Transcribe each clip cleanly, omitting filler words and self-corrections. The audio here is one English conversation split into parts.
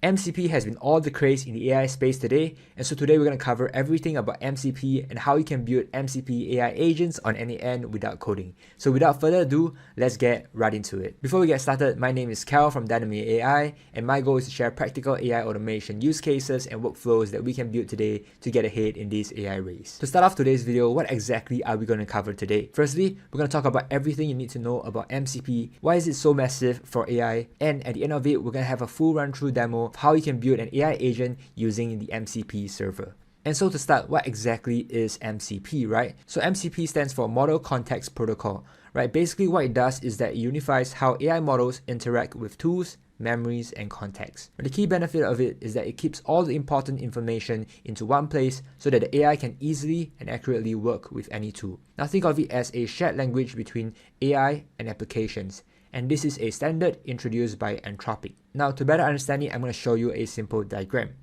MCP has been all the craze in the AI space today, and so today we're going to cover everything about MCP and how you can build MCP AI agents on n8n without coding. So without further ado, let's get right into it. Before we get started, my name is Cal from Dainami AI, and my goal is to share practical AI automation use cases and workflows that we can build today to get ahead in this AI race. To start off today's video, what exactly are we going to cover today? Firstly, we're going to talk about everything you need to know about MCP, why is it so massive for AI, and at the end of it, we're going to have a full run-through demo of how you can build an AI agent using the MCP server. And so to start, what exactly is MCP, right? So MCP stands for Model Context Protocol, right? Basically what it does is that it unifies how AI models interact with tools, memories, and context. But the key benefit of it is that it keeps all the important information into one place so that the AI can easily and accurately work with any tool. Now think of it as a shared language between AI and applications. And this is a standard introduced by Anthropic. Now to better understand it, I'm going to show you a simple diagram.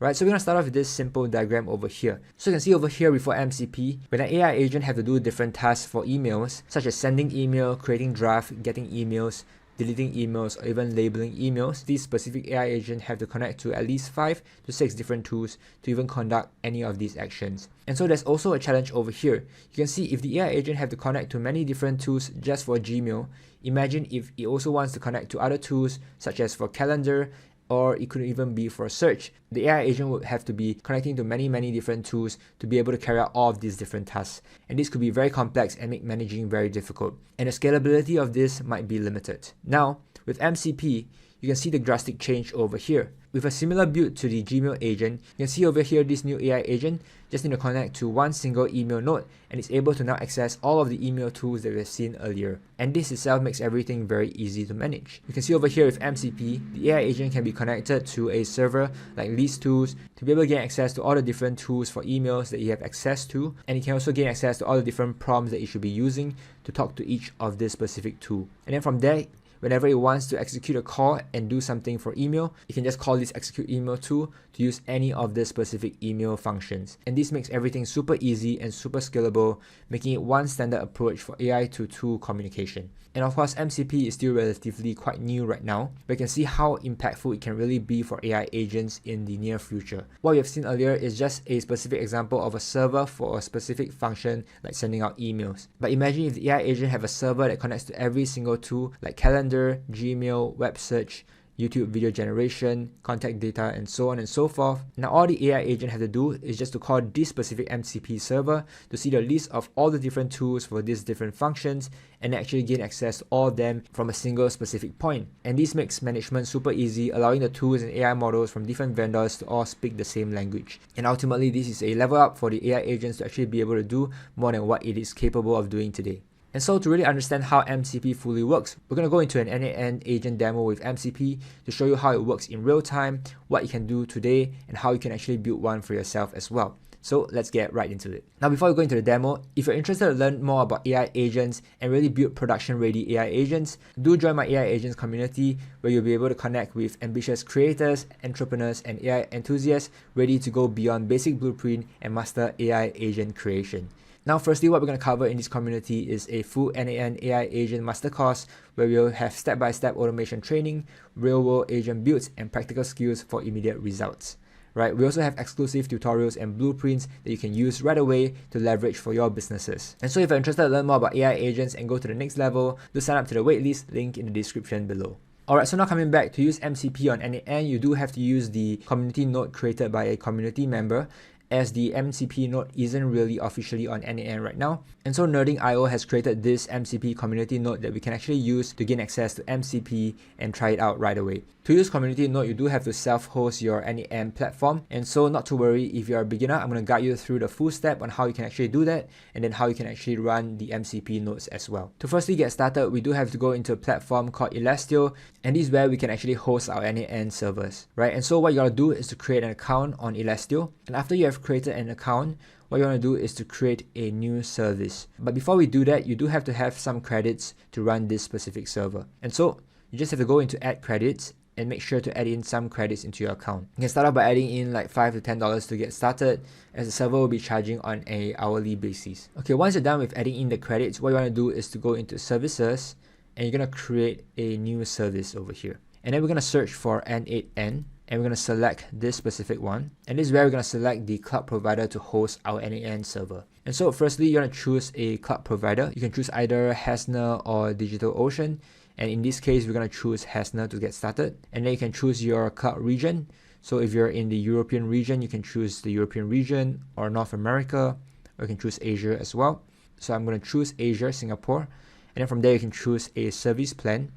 Right, so we're going to start off with this simple diagram over here. So you can see over here before MCP, when an AI agent have to do different tasks for emails, such as sending email, creating draft, getting emails, deleting emails, or even labeling emails, these specific AI agents have to connect to at least 5 to 6 different tools to even conduct any of these actions. And so there's also a challenge over here. You can see if the AI agent have to connect to many different tools just for Gmail, imagine if it also wants to connect to other tools such as for calendar, or it could even be for search. The AI agent would have to be connecting to many different tools to be able to carry out all of these different tasks. And this could be very complex and make managing very difficult. And the scalability of this might be limited. Now, with MCP, you can see the drastic change over here. With a similar build to the Gmail agent, you can see over here this new AI agent just need to connect to one single email node and it's able to now access all of the email tools that we've seen earlier. And this itself makes everything very easy to manage. You can see over here with MCP, the AI agent can be connected to a server like List Tools to be able to gain access to all the different tools for emails that you have access to, and you can also gain access to all the different prompts that you should be using to talk to each of this specific tool. And then from there, whenever it wants to execute a call and do something for email, you can just call this execute email tool to use any of the specific email functions. And this makes everything super easy and super scalable, making it one standard approach for AI to tool communication. And of course, MCP is still relatively quite new right now, but you can see how impactful it can really be for AI agents in the near future. What we have seen earlier is just a specific example of a server for a specific function like sending out emails. But imagine if the AI agent have a server that connects to every single tool like calendar, Gmail, web search, YouTube video generation, contact data, and so on and so forth. Now all the AI agent have to do is just to call this specific MCP server to see the list of all the different tools for these different functions and actually gain access to all of them from a single specific point. And this makes management super easy, allowing the tools and AI models from different vendors to all speak the same language. And ultimately, this is a level up for the AI agents to actually be able to do more than what it is capable of doing today. And so to really understand how MCP fully works, we're going to go into an n8n agent demo with MCP to show you how it works in real time, what you can do today, and how you can actually build one for yourself as well. So let's get right into it. Now before we go into the demo, if you're interested to learn more about AI agents and really build production-ready AI agents, do join my AI agents community where you'll be able to connect with ambitious creators, entrepreneurs, and AI enthusiasts ready to go beyond basic blueprint and master AI agent creation. Now firstly, what we're going to cover in this community is a full n8n AI agent master course where we'll have step-by-step automation training, real-world agent builds, and practical skills for immediate results. Right? We also have exclusive tutorials and blueprints that you can use right away to leverage for your businesses. And so if you're interested to learn more about AI agents and go to the next level, do sign up to the waitlist, link in the description below. Alright, so now coming back, to use MCP on n8n, you do have to use the community node created by a community member, as the MCP node isn't really officially on n8n right now. And so Nerding.io has created this MCP community node that we can actually use to gain access to MCP and try it out right away. To use community node, you do have to self-host your n8n platform. And so not to worry, if you're a beginner, I'm going to guide you through the full step on how you can actually do that and then how you can actually run the MCP nodes as well. To firstly get started, we do have to go into a platform called Elastio, and this is where we can actually host our n8n servers, right? And so what you gotta do is to create an account on Elastio, and after you have created an account, what you want to do is to create a new service. But before we do that, you do have to have some credits to run this specific server. And so you just have to go into add credits and make sure to add in some credits into your account. You can start off by adding in like $5 to $10 to get started, as the server will be charging on an hourly basis. Okay, once you're done with adding in the credits, what you want to do is to go into services and you're going to create a new service over here. And then we're going to search for n8n. and we're going to select this specific one, and this is where we're going to select the cloud provider to host our n8n server. And so firstly, you're going to choose a cloud provider. You can choose either Hasna or DigitalOcean, and in this case we're going to choose Hasna to get started. And then you can choose your cloud region. So if you're in the European region, you can choose the European region, or North America, or you can choose Asia as well. So I'm going to choose Asia, Singapore, and then from there you can choose a service plan.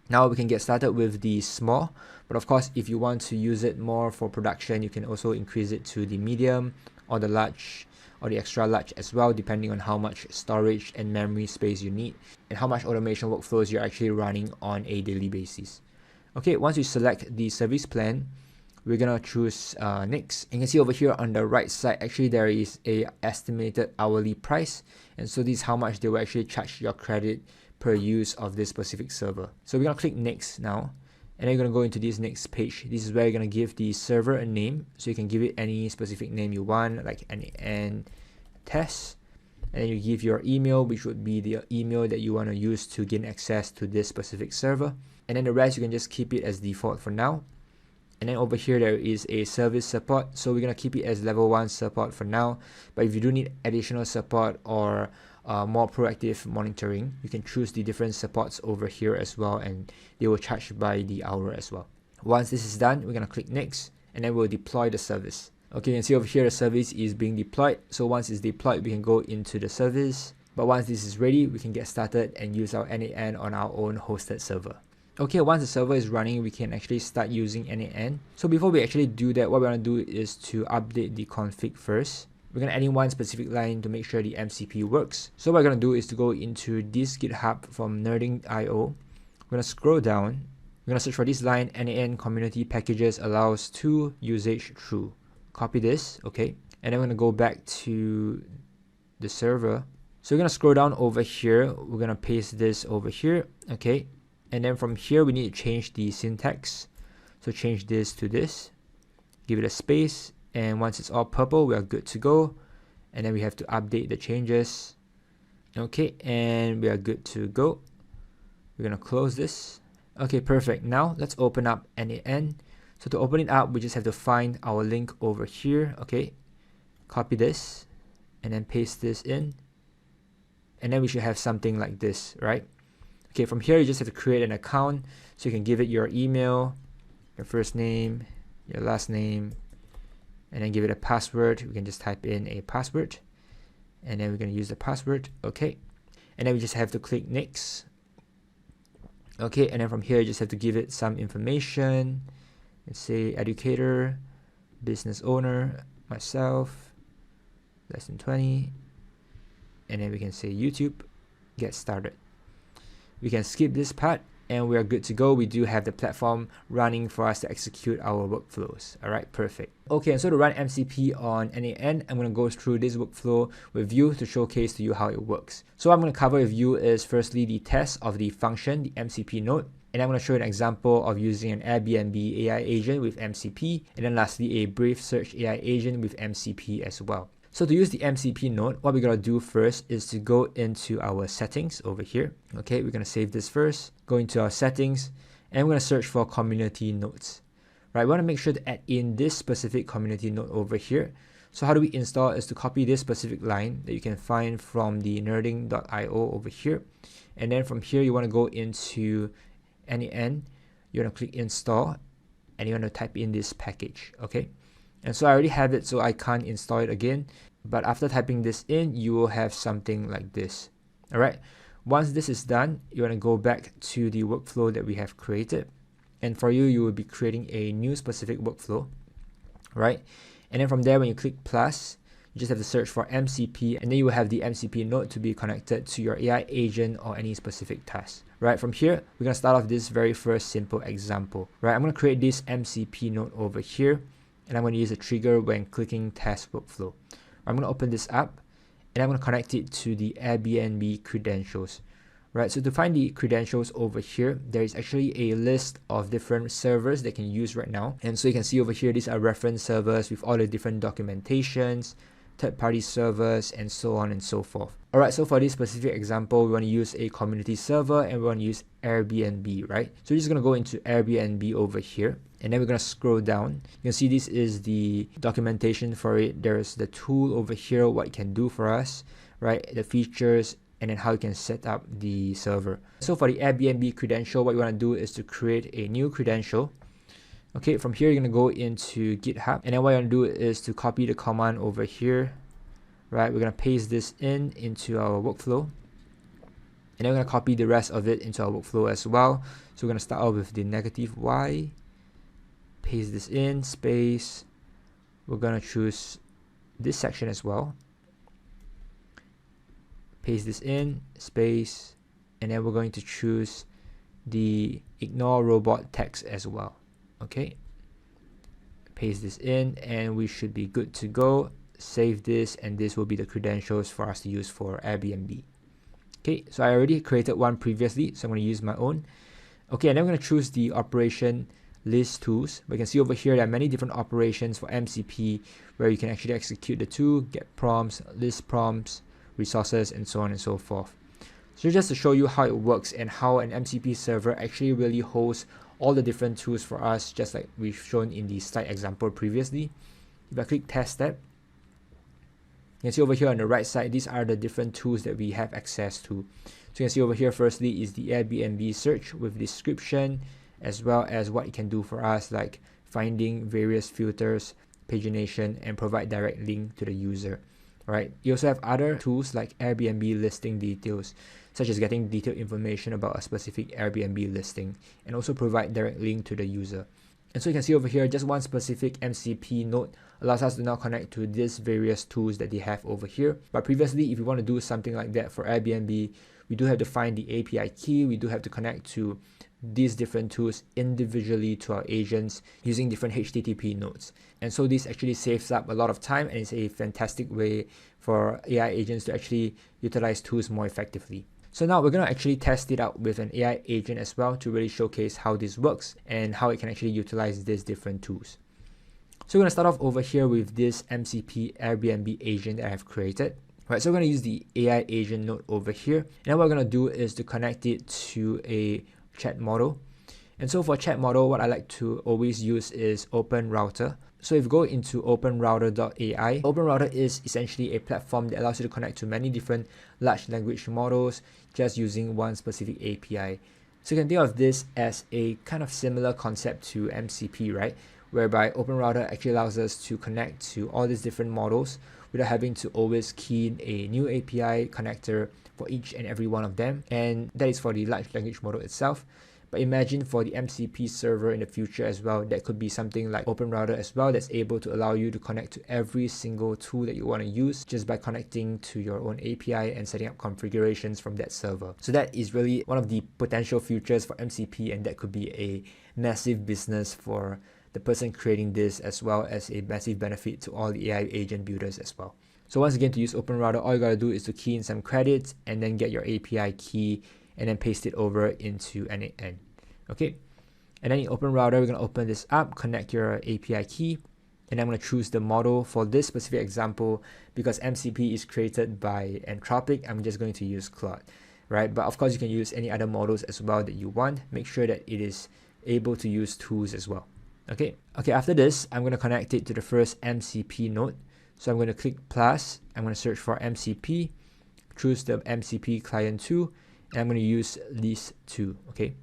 Now we can get started with the small, but of course if you want to use it more for production, you can also increase it to the medium or the large or the extra large as well, depending on how much storage and memory space you need and how much automation workflows you're actually running on a daily basis. Okay, once you select the service plan, we're gonna choose next. And you can see over here on the right side, actually there is a estimated hourly price, and so this is how much they will actually charge your credit per use of this specific server. So we're gonna click next now, and then you're gonna go into this next page. This is where you're gonna give the server a name, so you can give it any specific name you want, like n8n test, and then you give your email, which would be the email that you want to use to gain access to this specific server, and then the rest you can just keep it as default for now. And then over here there is a service support, so we're gonna keep it as level 1 support for now, but if you do need additional support or more proactive monitoring, you can choose the different supports over here as well, and they will charge by the hour as well. Once this is done, we're gonna click next, and then we'll deploy the service. Okay, you can see over here the service is being deployed. So once it's deployed, we can go into the service, but once this is ready, we can get started and use our n8n on our own hosted server. Okay, once the server is running, we can actually start using n8n. So before we actually do that, what we want to do is to update the config first. We're going to add in one specific line to make sure the MCP works. So what we're going to do is to go into this GitHub from n8n.io. We're going to scroll down. We're going to search for this line, n8n community packages allows to usage true. Copy this, okay. And then we're going to go back to the server. So we're going to scroll down over here. We're going to paste this over here, okay. And then from here, we need to change the syntax. So change this to this, give it a space. And once it's all purple, we are good to go. And then we have to update the changes. Okay, and we are good to go. We're gonna close this. Okay, perfect. Now let's open up n8n. So to open it up, we just have to find our link over here. Okay, copy this and then paste this in. And then we should have something like this, right? Okay, from here, you just have to create an account. So you can give it your email, your first name, your last name, and then give it a password. We can just type in a password, and then we're going to use the password. Okay, and then we just have to click next. Okay, and then from here, you just have to give it some information. Let's say educator, business owner, myself, less than 20, and then we can say YouTube, get started. We can skip this part and we are good to go. We do have the platform running for us to execute our workflows. All right, perfect. Okay, and so to run MCP on n8n, I'm going to go through this workflow with you to showcase to you how it works. So what I'm going to cover with you is firstly the test of the function, the MCP node. And I'm going to show you an example of using an Airbnb AI agent with MCP. And then lastly, a Brave Search AI agent with MCP as well. So to use the MCP node, what we're going to do first is to go into our settings over here. Okay, we're going to save this first, go into our settings, and we're going to search for community nodes. Right, we want to make sure to add in this specific community node over here. So how do we install is to copy this specific line that you can find from the n8n.io over here. And then from here, you want to go into n8n, you want to click install, and you want to type in this package, okay? And so I already have it, so I can't install it again. But after typing this in, you will have something like this. All right. Once this is done, you want to go back to the workflow that we have created. And for you, you will be creating a new specific workflow, right? And then from there, when you click plus, you just have to search for MCP, and then you will have the MCP node to be connected to your AI agent or any specific task. Right, from here, we're going to start off this very first simple example. Right, I'm going to create this MCP node over here. And I'm going to use a trigger when clicking test workflow. I'm going to open this up and I'm going to connect it to the Airbnb credentials. Right, so to find the credentials over here, there is actually a list of different servers that you can use right now. And so you can see over here, these are reference servers with all the different documentations, third-party servers, and so on and so forth. All right, so for this specific example, we want to use a community server and we want to use Airbnb, right? So we're just going to go into Airbnb over here. And then we're going to scroll down. You can see this is the documentation for it. There's the tool over here, what it can do for us, right? The features, and then how you can set up the server. So for the Airbnb credential, what you want to do is to create a new credential. Okay, from here, you're going to go into GitHub. And then what you want to do is to copy the command over here, right? We're going to paste this into our workflow. And then we're going to copy the rest of it into our workflow as well. So we're going to start off with the -y. Paste this in, space. We're going to choose this section as well. Paste this in, space. And then we're going to choose the ignore robot text as well. Okay. Paste this in, and we should be good to go. Save this, and this will be the credentials for us to use for Airbnb. Okay, so I already created one previously, so I'm going to use my own. Okay, and then I'm going to choose the operation list tools. We can see over here there are many different operations for MCP where you can actually execute the tool, get prompts, list prompts, resources, and so on and so forth. So just to show you how it works and how an MCP server actually really hosts all the different tools for us, just like we've shown in the slide example previously. If I click test tab, you can see over here on the right side, these are the different tools that we have access to. So you can see over here, firstly is the Airbnb search with description, as well as what it can do for us, like finding various filters, pagination, and provide direct link to the user. Alright, you also have other tools like Airbnb listing details, such as getting detailed information about a specific Airbnb listing, and also provide direct link to the user. And so you can see over here, just one specific MCP node allows us to now connect to these various tools that they have over here. But previously, if you want to do something like that for Airbnb, we do have to find the API key. We do have to connect to these different tools individually to our agents using different HTTP nodes. And so this actually saves up a lot of time, and it's a fantastic way for AI agents to actually utilize tools more effectively. So now we're going to actually test it out with an AI agent as well to really showcase how this works and how it can actually utilize these different tools. So we're going to start off over here with this MCP Airbnb agent that I have created. Right, so we're going to use the AI agent node over here. And then what we're going to do is to connect it to a chat model. And so for chat model, what I like to always use is OpenRouter. So if you go into openrouter.ai, OpenRouter is essentially a platform that allows you to connect to many different large language models just using one specific API. So you can think of this as a kind of similar concept to MCP, right? Whereby OpenRouter actually allows us to connect to all these different models without having to always key in a new API connector for each and every one of them. And that is for the large language model itself. But imagine for the MCP server in the future as well, that could be something like OpenRouter as well, that's able to allow you to connect to every single tool that you want to use just by connecting to your own API and setting up configurations from that server. So that is really one of the potential futures for MCP, and that could be a massive business for the person creating this, as well as a massive benefit to all the AI agent builders as well. So once again, to use OpenRouter, all you gotta do is to key in some credits and then get your API key and then paste it over into n8n. Okay, and then in OpenRouter, we're going to open this up, connect your API key, and I'm going to choose the model for this specific example. Because MCP is created by Anthropic, I'm just going to use Claude, right? But of course, you can use any other models as well that you want. Make sure that it is able to use tools as well. Okay, after this, I'm going to connect it to the first MCP node. So I'm going to click plus, I'm going to search for MCP, choose the MCP client 2, and I'm going to use list 2. Okay,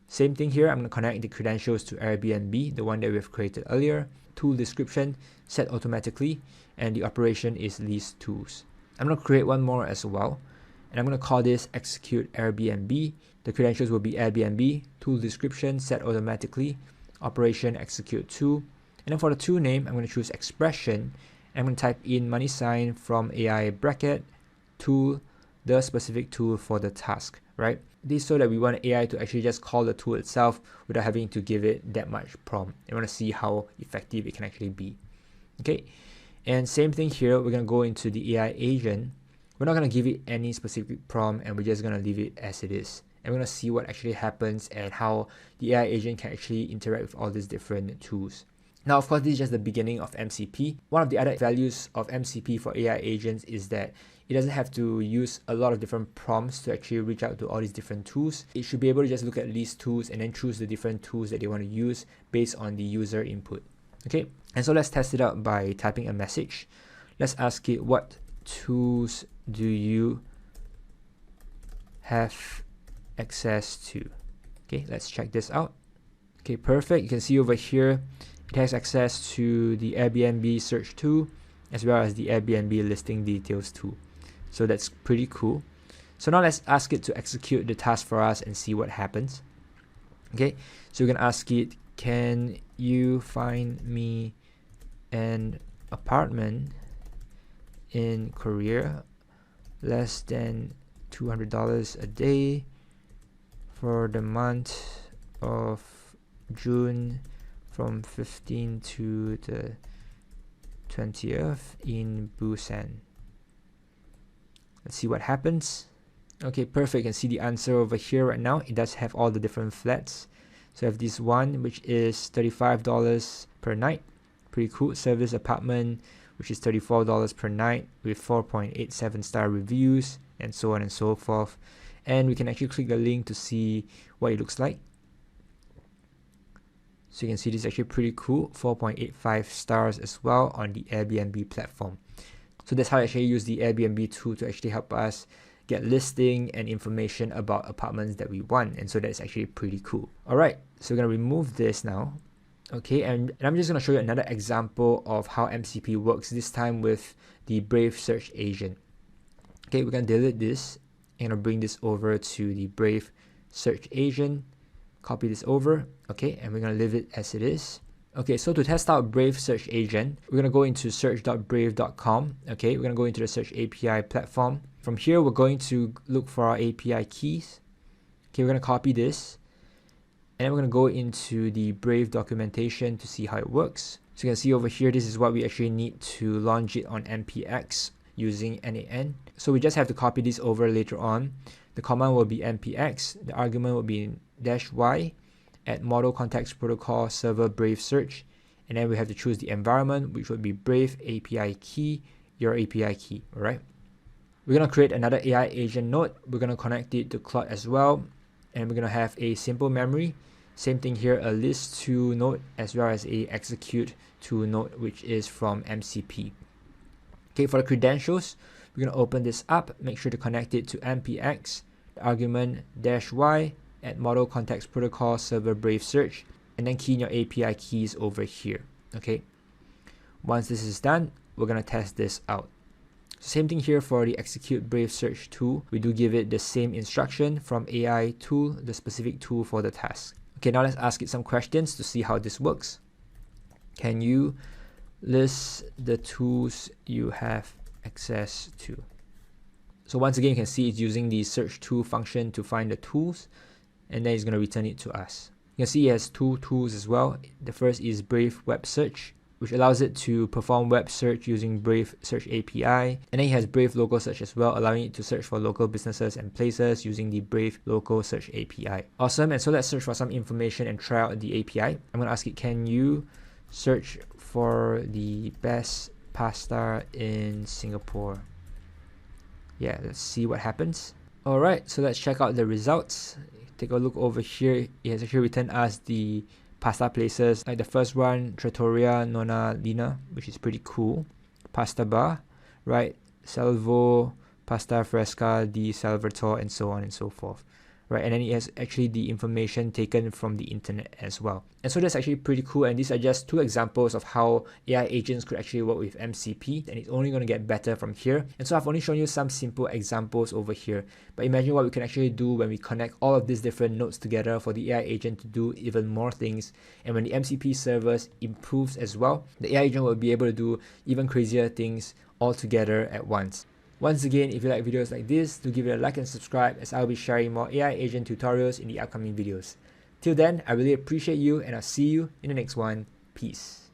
same thing here. I'm going to connect the credentials to Airbnb, the one that we've created earlier. Tool description set automatically, and the operation is list tools. I'm going to create one more as well, and I'm going to call this execute Airbnb. The credentials will be Airbnb, tool description set automatically, operation execute tool, and then for the tool name, I'm going to choose expression. I'm going to type in money sign from AI bracket tool, the specific tool for the task, right? This so that we want AI to actually just call the tool itself without having to give it that much prompt. I want to see how effective it can actually be. Okay, and same thing here. We're going to go into the AI agent. We're not going to give it any specific prompt, and we're just going to leave it as it is. And we're going to see what actually happens and how the AI agent can actually interact with all these different tools. Now, of course, this is just the beginning of MCP. One of the other values of MCP for AI agents is that it doesn't have to use a lot of different prompts to actually reach out to all these different tools. It should be able to just look at these tools and then choose the different tools that they want to use based on the user input. Okay, and so let's test it out by typing a message. Let's ask it, what tools do you have access to? Okay, let's check this out. Okay, perfect. You can see over here it has access to the Airbnb search tool as well as the Airbnb listing details tool. So that's pretty cool. So now let's ask it to execute the task for us and see what happens. Okay, so we can ask it, can you find me an apartment in Korea less than $200 a day for the month of June from 15 to the 20th in Busan. Let's see what happens. Okay, perfect. You can see the answer over here right now. It does have all the different flats. So I have this one, which is $35 per night. Pretty cool. Service apartment, which is $34 per night with 4.87 star reviews and so on and so forth. And we can actually click the link to see what it looks like. So you can see this is actually pretty cool, 4.85 stars as well on the Airbnb platform. So that's how I actually use the Airbnb tool to actually help us get listing and information about apartments that we want. And so that's actually pretty cool. All right, so we're gonna remove this now. Okay, and I'm just gonna show you another example of how MCP works, this time with the Brave search agent. Okay, we're gonna delete this and I'll bring this over to the Brave search agent. Copy this over, okay, and we're gonna leave it as it is. Okay, so to test out Brave search agent, we're gonna go into search.brave.com. Okay, we're gonna go into the search API platform. From here, we're going to look for our API keys. Okay, we're gonna copy this, and then we're gonna go into the Brave documentation to see how it works. So you can see over here, this is what we actually need to launch it on npx using n8n. So we just have to copy this over later on. The command will be npx, the argument will be -y at model context protocol server Brave search, and then we have to choose the environment, which would be Brave API key, your API key. All right, we're gonna create another AI agent node. We're gonna connect it to Claude as well, and we're gonna have a simple memory. Same thing here, a list to node as well as a execute to node, which is from MCP. Okay, for the credentials, we're gonna open this up. Make sure to connect it to npx, the argument -y at model context protocol server Brave search, and then key in your API keys over here. Okay, once this is done, we're gonna test this out. So same thing here for the execute Brave search tool. We do give it the same instruction from AI tool, the specific tool for the task. Okay, now let's ask it some questions to see how this works. Can you list the tools you have access to? So once again, you can see it's using the search tool function to find the tools, and then it's going to return it to us. You can see it has two tools as well. The first is Brave Web Search, which allows it to perform web search using Brave Search API. And then it has Brave Local Search as well, allowing it to search for local businesses and places using the Brave Local Search API. Awesome, and so let's search for some information and try out the API. I'm going to ask it, can you search for the best pasta in Singapore? Yeah, let's see what happens. All right, so let's check out the results. Take a look over here. It has actually returned us the pasta places, like the first one, Trattoria Nonna Lina, which is pretty cool. Pasta Bar, right? Salvo, Pasta Fresca di Salvatore, and so on and so forth. Right, and then it has actually the information taken from the internet as well. And so that's actually pretty cool, and these are just two examples of how AI agents could actually work with MCP, and it's only going to get better from here. And so I've only shown you some simple examples over here, but imagine what we can actually do when we connect all of these different nodes together for the AI agent to do even more things. And when the MCP service improves as well, the AI agent will be able to do even crazier things all together at once. Once again, if you like videos like this, do give it a like and subscribe, as I'll be sharing more AI agent tutorials in the upcoming videos. Till then, I really appreciate you, and I'll see you in the next one. Peace.